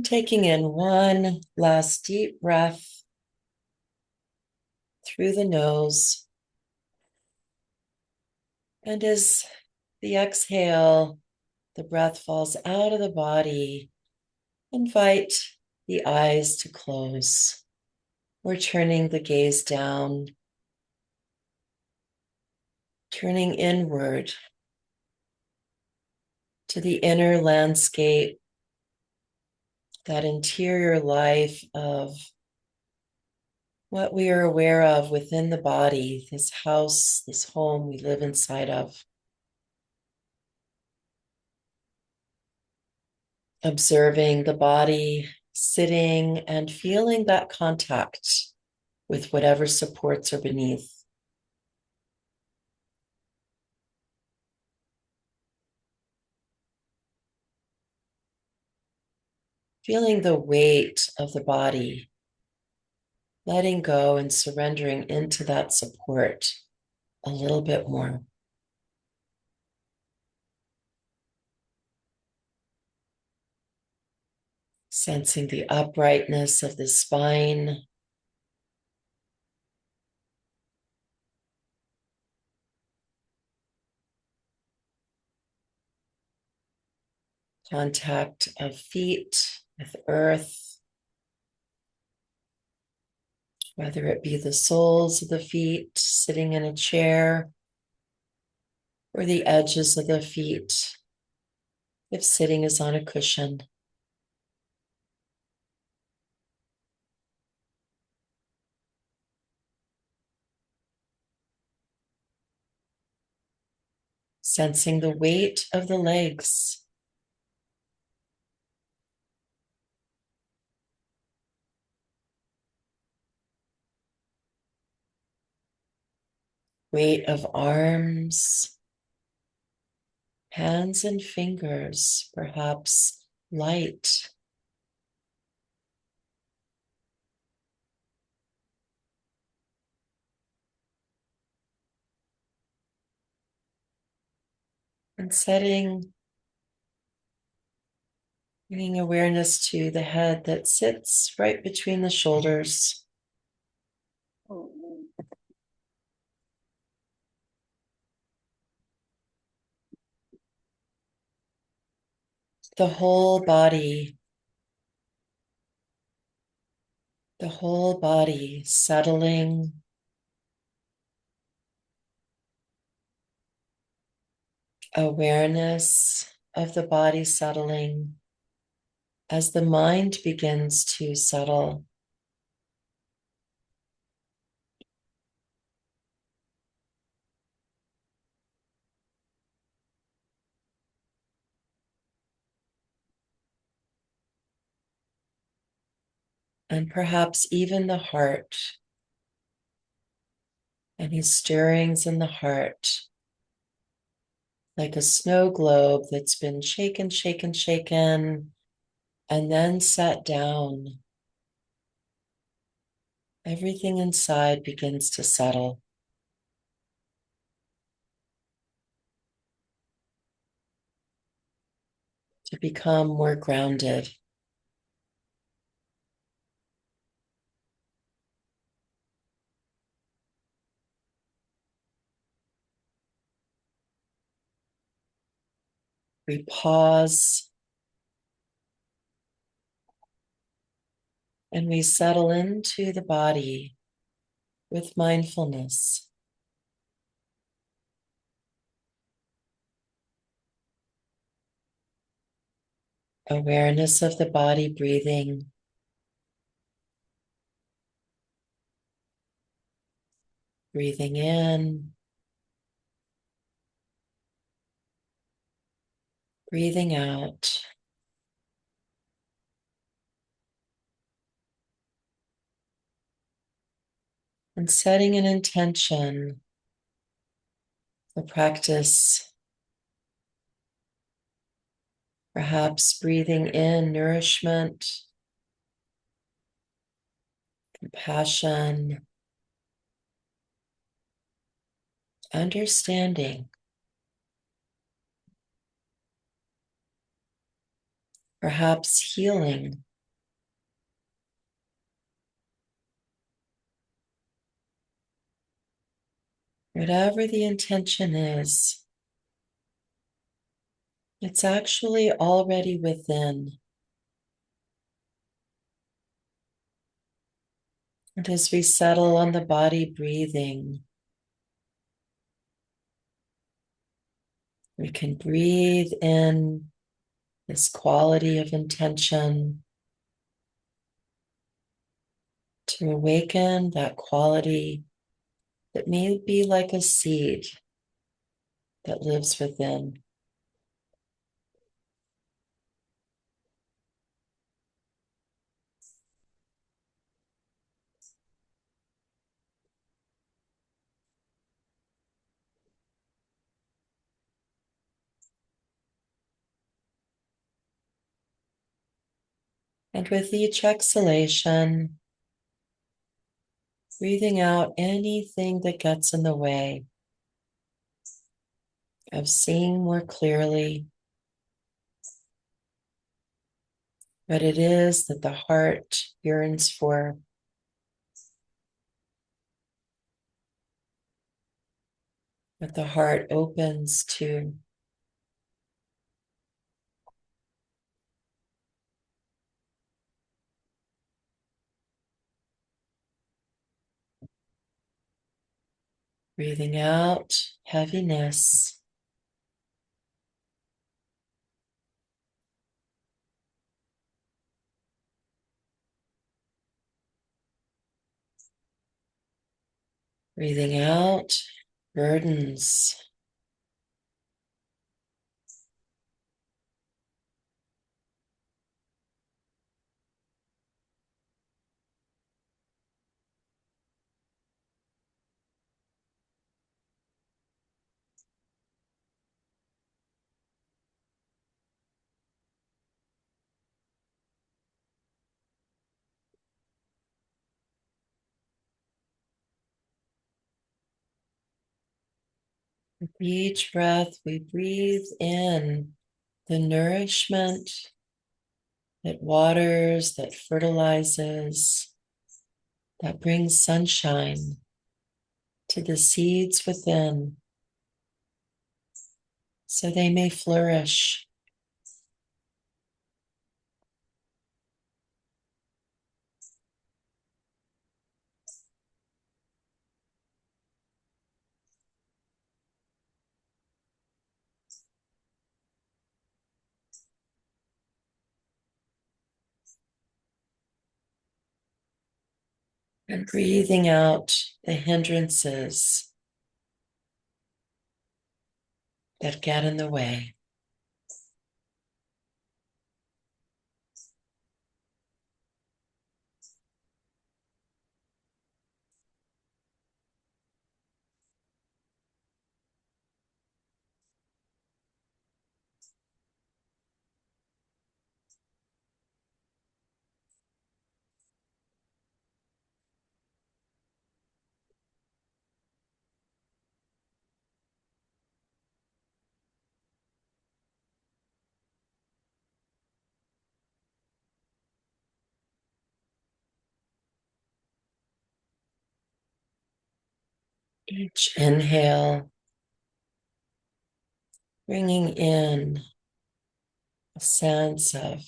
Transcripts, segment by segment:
Taking in one last deep breath through the nose. And as the exhale, the breath falls out of the body, invite the eyes to close. We're turning the gaze down, turning inward to the inner landscape, that interior life of what we are aware of within the body, this house, this home we live inside of. Observing the body, sitting and feeling that contact with whatever supports are beneath. Feeling the weight of the body, letting go and surrendering into that support a little bit more. Sensing the uprightness of the spine. Contact of feet with earth, whether it be the soles of the feet sitting in a chair or the edges of the feet if sitting is on a cushion. Sensing the weight of the legs. Weight of arms, hands and fingers, perhaps light. And bringing awareness to the head that sits right between the shoulders. The whole body, settling, awareness of the body settling as the mind begins to settle. And perhaps even the heart, any stirrings in the heart, like a snow globe that's been shaken, shaken, shaken, and then set down. Everything inside begins to settle, to become more grounded. We pause and we settle into the body with mindfulness. Awareness of the body breathing. Breathing in, breathing out. And setting an intention for practice. Perhaps breathing in nourishment, compassion, understanding. Perhaps healing. Whatever the intention is, it's actually already within. And as we settle on the body breathing, we can breathe in this quality of intention to awaken that quality that may be like a seed that lives within. And with each exhalation, breathing out anything that gets in the way of seeing more clearly what it is that the heart yearns for. What the heart opens to. Breathing out heaviness. Breathing out burdens. With each breath, we breathe in the nourishment that waters, that fertilizes, that brings sunshine to the seeds within so they may flourish. And breathing out the hindrances that get in the way. Each inhale, bringing in a sense of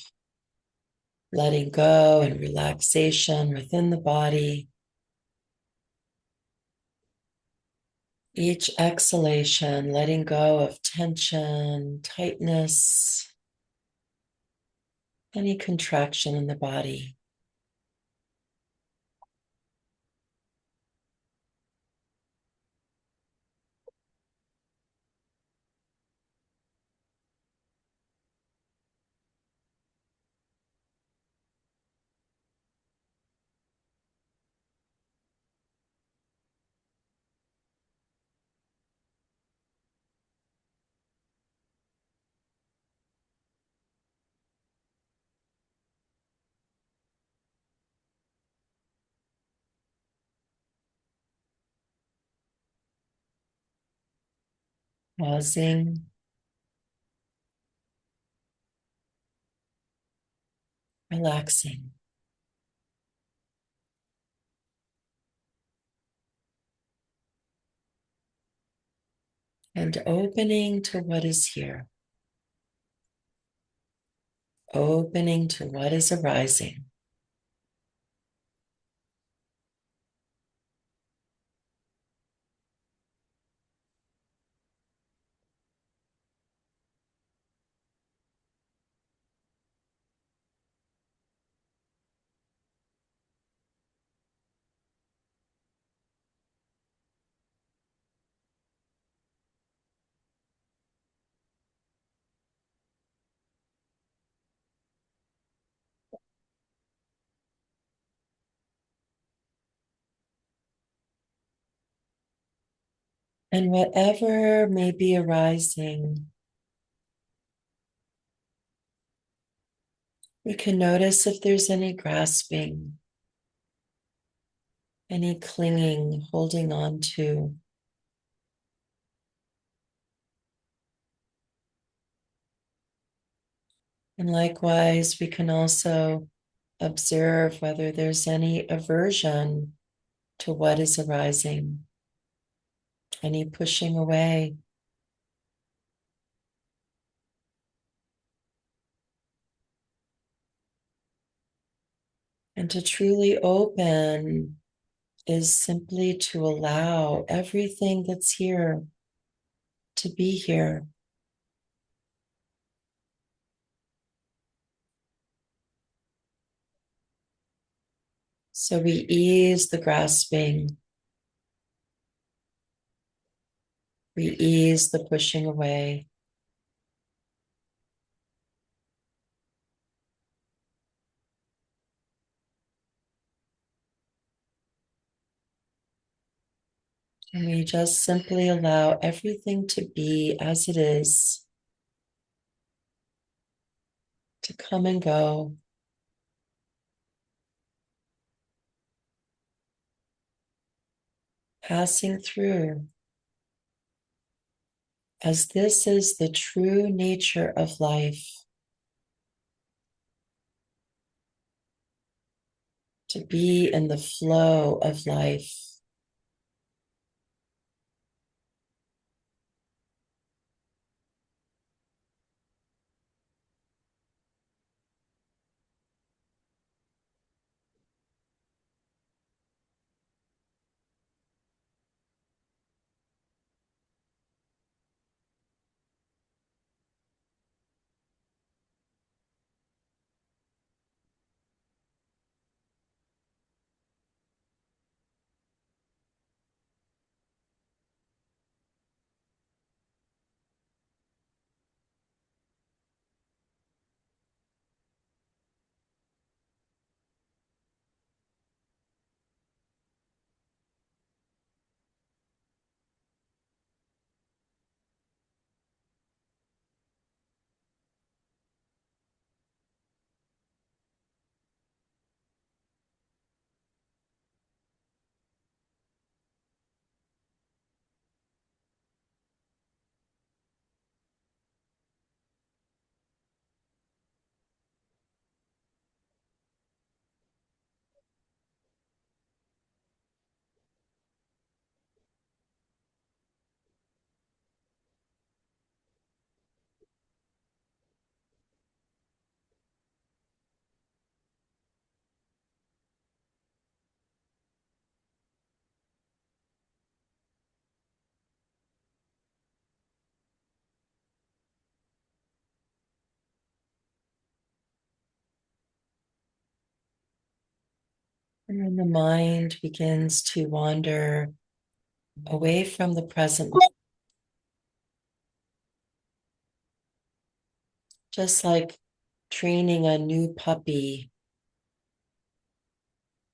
letting go and relaxation within the body. Each exhalation, letting go of tension, tightness, any contraction in the body. Pausing, relaxing. and opening to what is here, opening to what is arising. And whatever may be arising, we can notice if there's any grasping, any clinging, holding on to. And likewise, we can also observe whether there's any aversion to what is arising, any pushing away. And to truly open is simply to allow everything that's here to be here. So we ease the grasping, we ease the pushing away. And we just simply allow everything to be as it is, to come and go. Passing through, as this is the true nature of life, to be in the flow of life. And when the mind begins to wander away from the present, just like training a new puppy,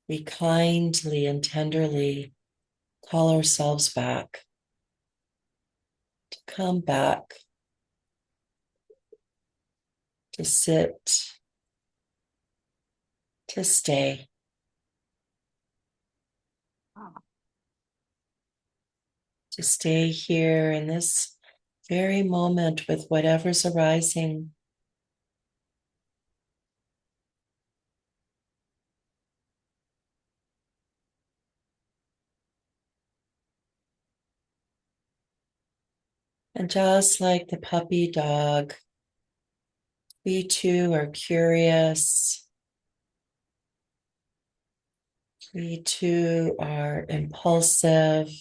we kindly and tenderly call ourselves back, to come back, to sit, to stay, to stay here in this very moment with whatever's arising. And just like the puppy dog, we too are curious. We too are impulsive,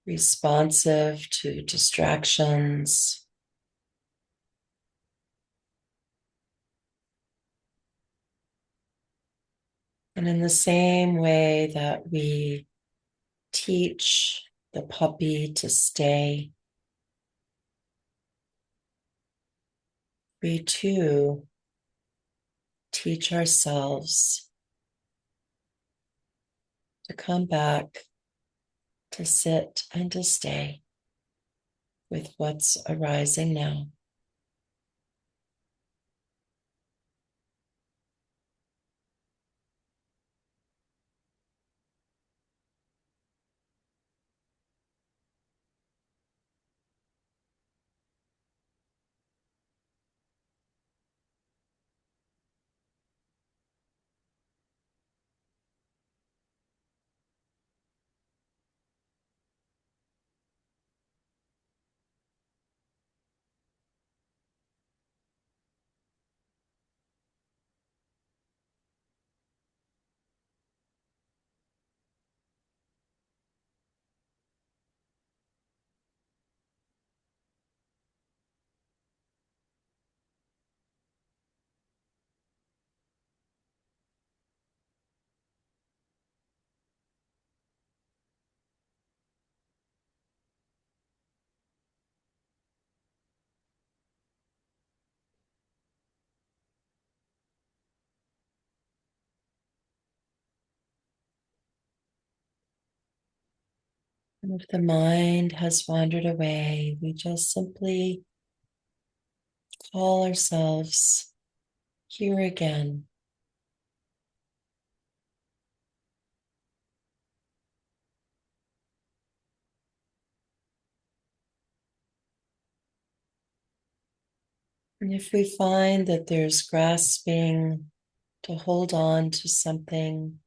responsive to distractions. And in the same way that we teach the puppy to stay, we too teach ourselves to come back, to sit and to stay with what's arising now. And if the mind has wandered away, we just simply call ourselves here again. And if we find that there's grasping to hold on to something,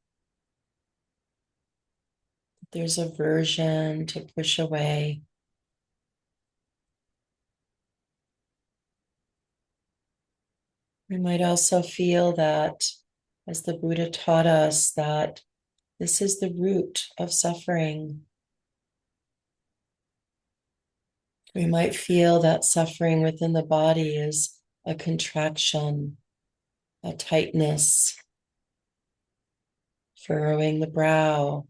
there's aversion to push away, we might also feel that, as the Buddha taught us, that this is the root of suffering. We might feel that suffering within the body is a contraction, a tightness, furrowing the brow,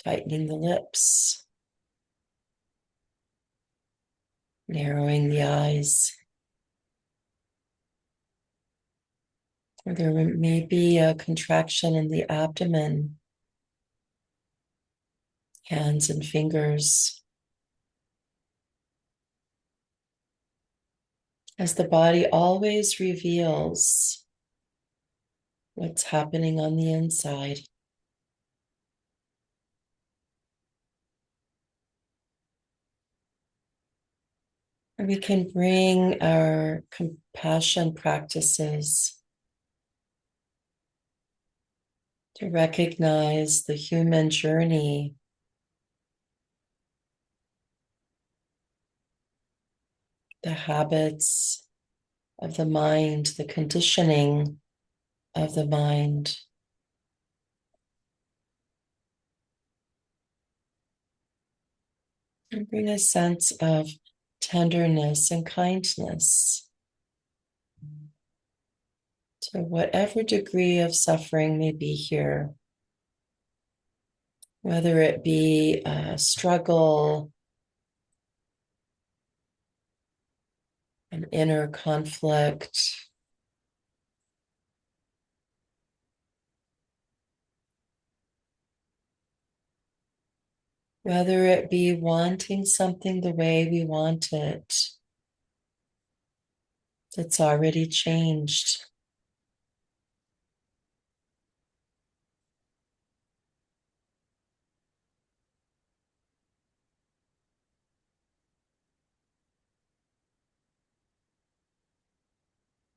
tightening the lips, narrowing the eyes. Or there may be a contraction in the abdomen, hands and fingers. As the body always reveals what's happening on the inside. And we can bring our compassion practices to recognize the human journey, the habits of the mind, the conditioning of the mind. And bring a sense of tenderness and kindness to whatever degree of suffering may be here, whether it be a struggle, an inner conflict, whether it be wanting something the way we want it, that's already changed.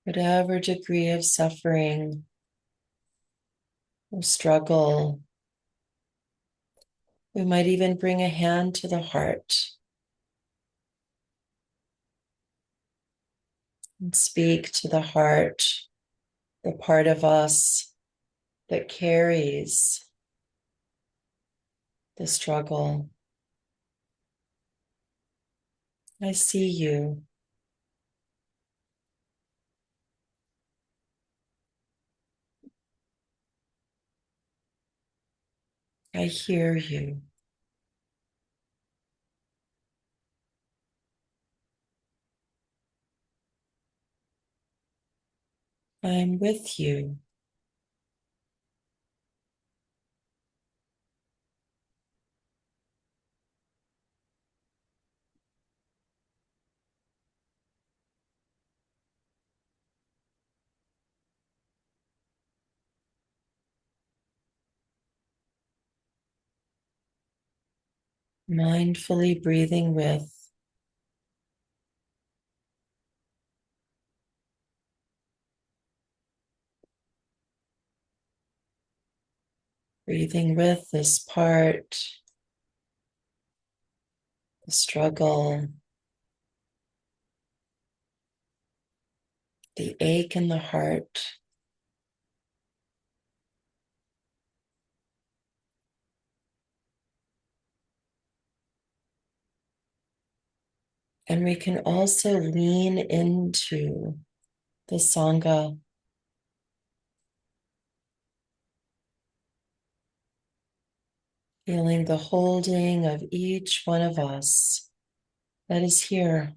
Whatever degree of suffering or struggle We might even bring a hand to the heart and speak to the heart, the part of us that carries the struggle. I see you. I hear you. I'm with you. Mindfully breathing with. Breathing with this part, the struggle, the ache in the heart. And we can also lean into the sangha, feeling the holding of each one of us that is here.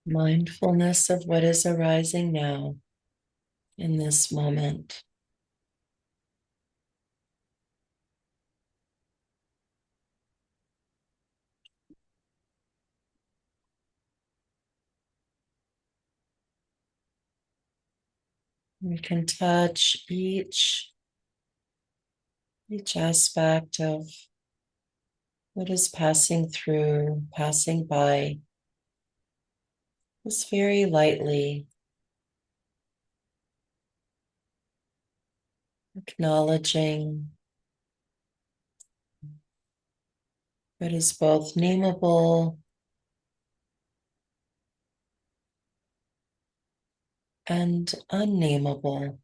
Mindfulness of what is arising now in this moment. We can touch each aspect of what is passing through, passing by, just very lightly, acknowledging what is both nameable and unnameable.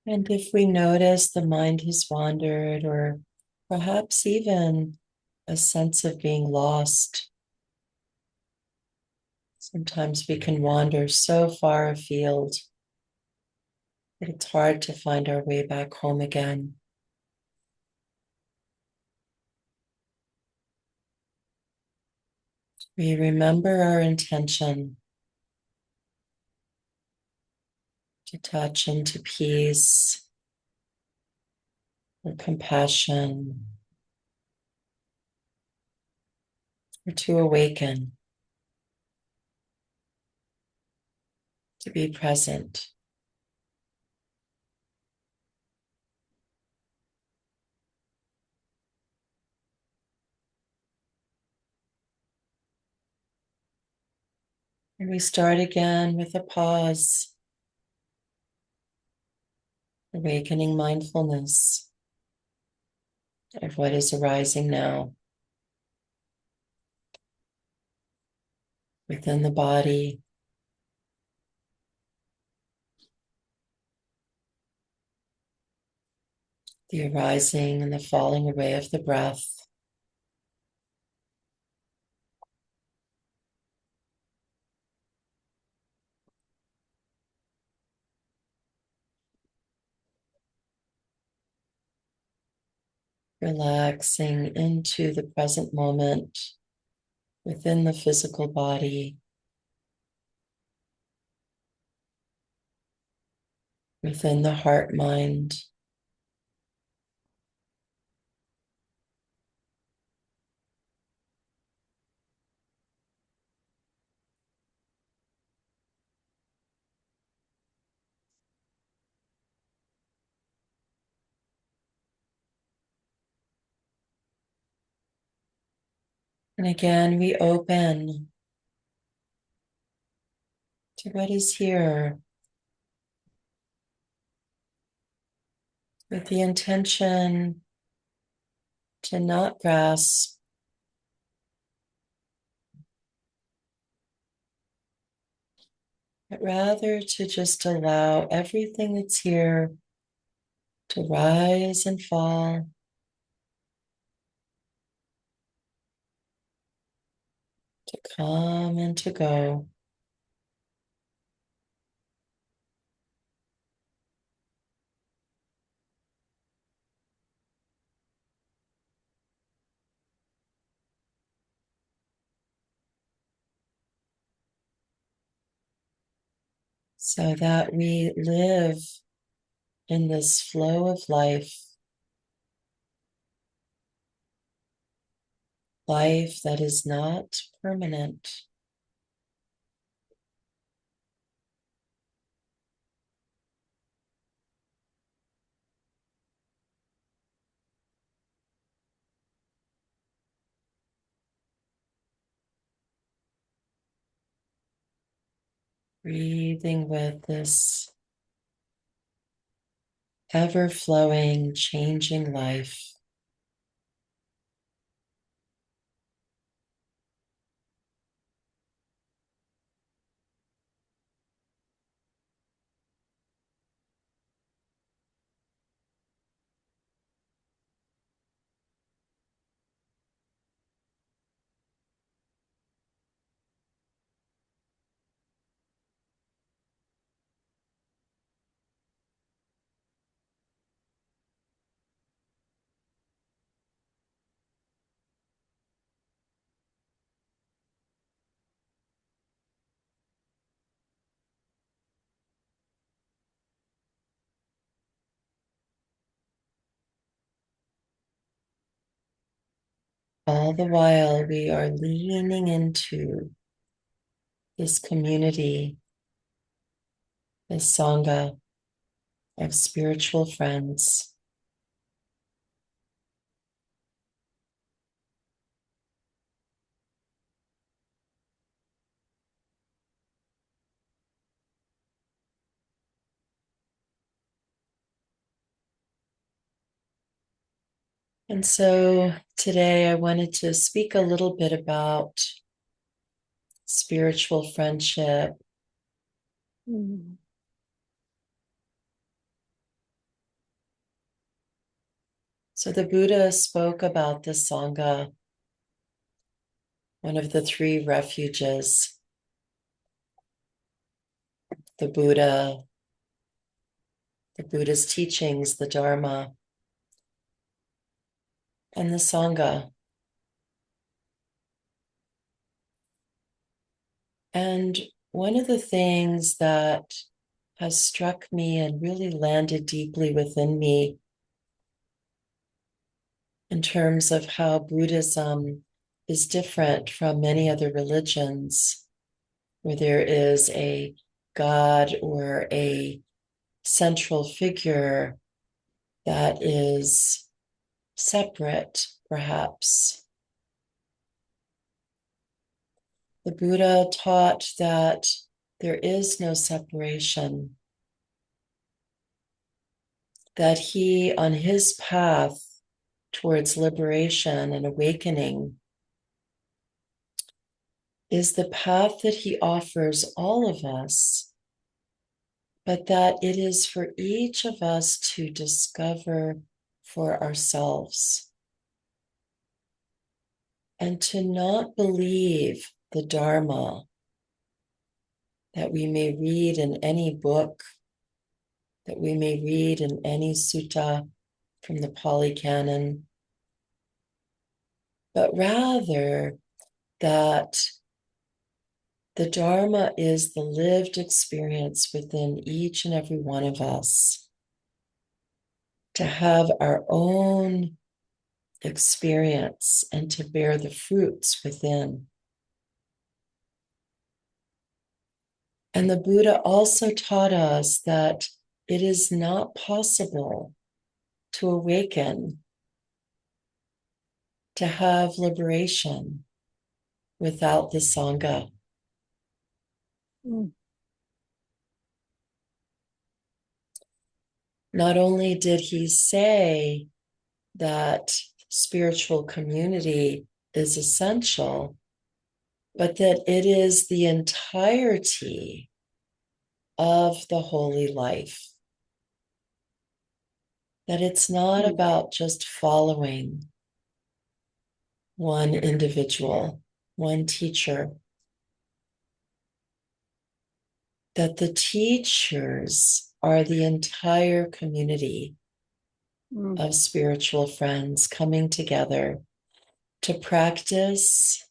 And if we notice the mind has wandered, or perhaps even a sense of being lost, sometimes we can wander so far afield that it's hard to find our way back home again. We remember our intention to touch into peace or compassion, or to awaken, to be present. And we start again with a pause, awakening mindfulness of what is arising now within the body, the arising and the falling away of the breath. Relaxing into the present moment within the physical body, within the heart mind. And again, we open to what is here with the intention to not grasp, but rather to just allow everything that's here to rise and fall, to come and to go. So that we live in this flow of life, life that is not permanent. Breathing with this ever-flowing, changing life. All the while, we are leaning into this community, this sangha of spiritual friends. And so today I wanted to speak a little bit about spiritual friendship, So the Buddha spoke about the sangha, one of the three refuges, the Buddha, the Buddha's teachings, the Dharma, and the sangha. And one of the things that has struck me and really landed deeply within me in terms of how Buddhism is different from many other religions, where there is a God or a central figure that is separate, perhaps. The Buddha taught that there is no separation, that he, on his path towards liberation and awakening, is the path that he offers all of us, but that it is for each of us to discover for ourselves and to not believe the Dharma that we may read in any book, that we may read in any sutta from the Pali Canon, but rather that the Dharma is the lived experience within each and every one of us, to have our own experience and to bear the fruits within. And the Buddha also taught us that it is not possible to awaken, to have liberation without the sangha. Not only did he say that spiritual community is essential, but that it is the entirety of the holy life. That it's not about just following one individual, one teacher. That the teachers are the entire community of spiritual friends coming together to practice,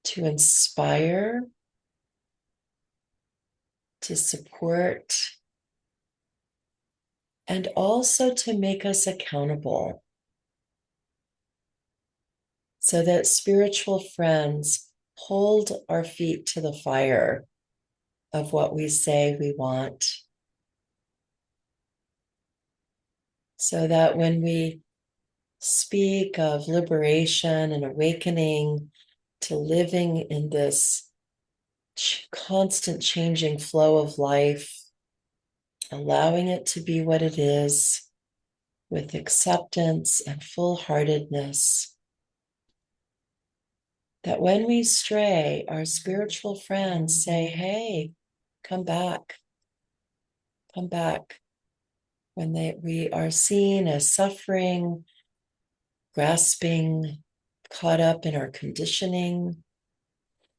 to inspire, to support, and also to make us accountable, so that spiritual friends hold our feet to the fire of what we say we want. So that when we speak of liberation and awakening to living in this constant changing flow of life, allowing it to be what it is with acceptance and full-heartedness, that when we stray, our spiritual friends say, hey, come back, come back. When we are seen as suffering, grasping, caught up in our conditioning,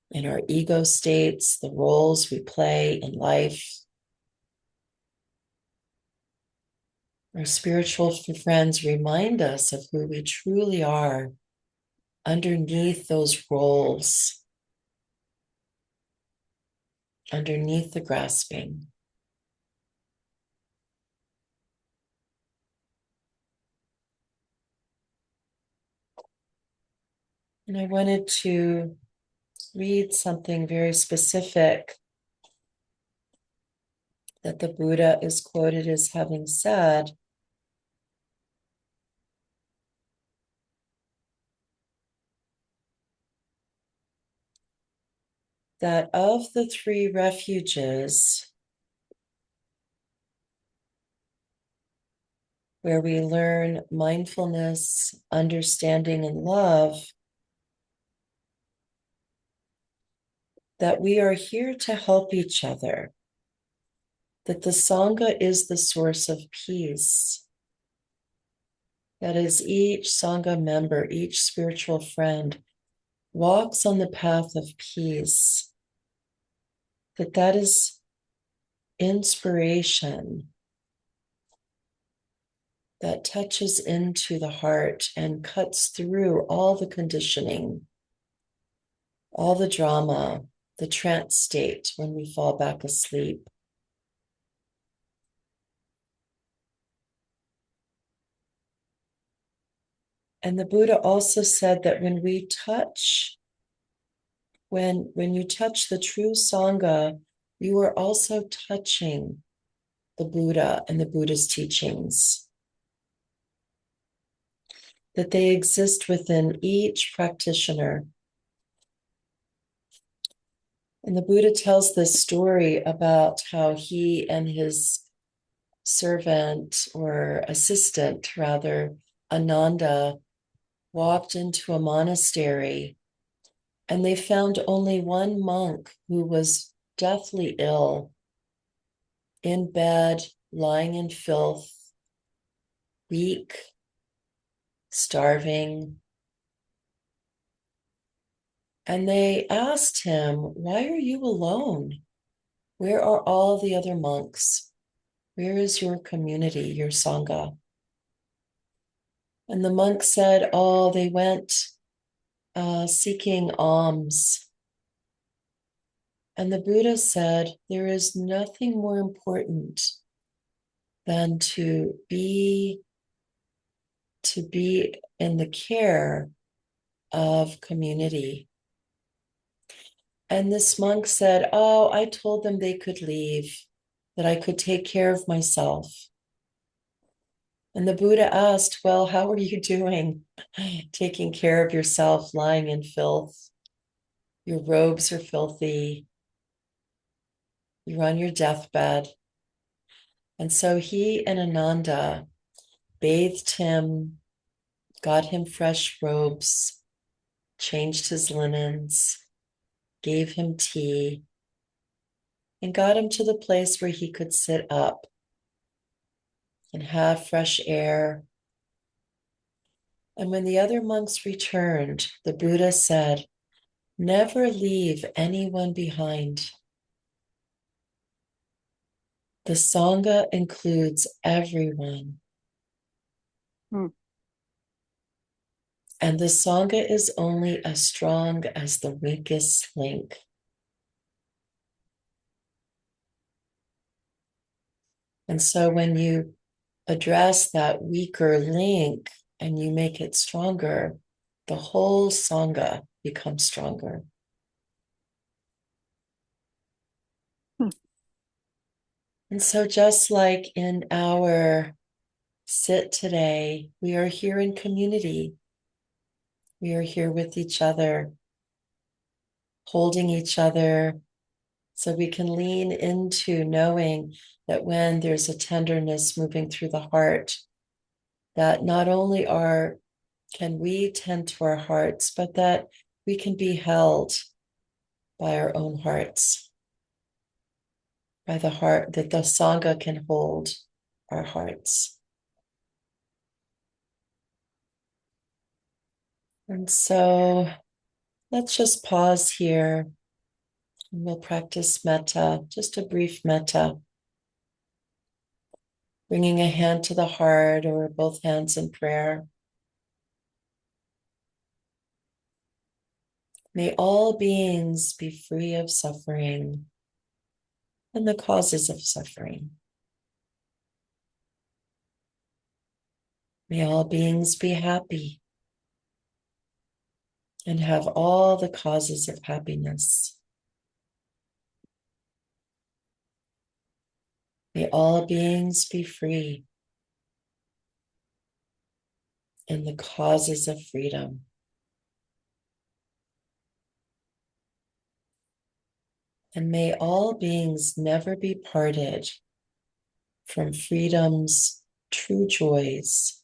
in our ego states, the roles we play in life, our spiritual friends remind us of who we truly are underneath those roles, underneath the grasping. And I wanted to read something very specific that the Buddha is quoted as having said, that of the three refuges where we learn mindfulness, understanding, and love, that we are here to help each other, that the sangha is the source of peace, That as each sangha member, each spiritual friend walks on the path of peace, that is inspiration that touches into the heart and cuts through all the conditioning, all the drama, the trance state when we fall back asleep. And the Buddha also said that when you touch the true sangha, you are also touching the Buddha and the Buddha's teachings, that they exist within each practitioner. And the Buddha tells this story about how he and his servant or assistant, rather, Ananda, walked into a monastery and they found only one monk who was deathly ill, in bed, lying in filth, weak, starving. And they asked him, "Why are you alone? Where are all the other monks? Where is your community, your sangha?" And the monk said, "Oh, they went seeking alms." And the Buddha said, "There is nothing more important than to be in the care of community." And this monk said, "Oh, I told them they could leave, that I could take care of myself." And the Buddha asked, "Well, how are you doing taking care of yourself, lying in filth? Your robes are filthy. You're on your deathbed." And so he and Ananda bathed him, got him fresh robes, changed his linens, gave him tea, and got him to the place where he could sit up and have fresh air. And when the other monks returned, the Buddha said, "Never leave anyone behind. The sangha includes everyone. Hmm. And the sangha is only as strong as the weakest link." And so when you address that weaker link and you make it stronger, the whole sangha becomes stronger. Hmm. And so just like in our sit today, we are here in community. We are here with each other, holding each other, so we can lean into knowing that when there's a tenderness moving through the heart, that not only can we tend to our hearts, but that we can be held by our own hearts, by the heart, that the sangha can hold our hearts. And so let's just pause here and we'll practice metta, just a brief metta. Bringing a hand to the heart or both hands in prayer. May all beings be free of suffering and the causes of suffering. May all beings be happy and have all the causes of happiness. May all beings be free in the causes of freedom. And may all beings never be parted from freedom's true joys,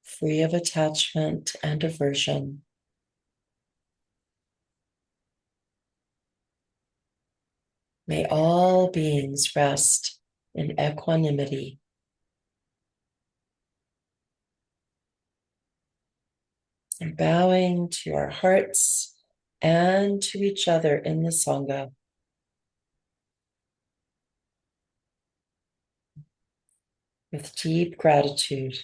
free of attachment and aversion. May all beings rest in equanimity. and bowing to our hearts and to each other in the sangha. With deep gratitude.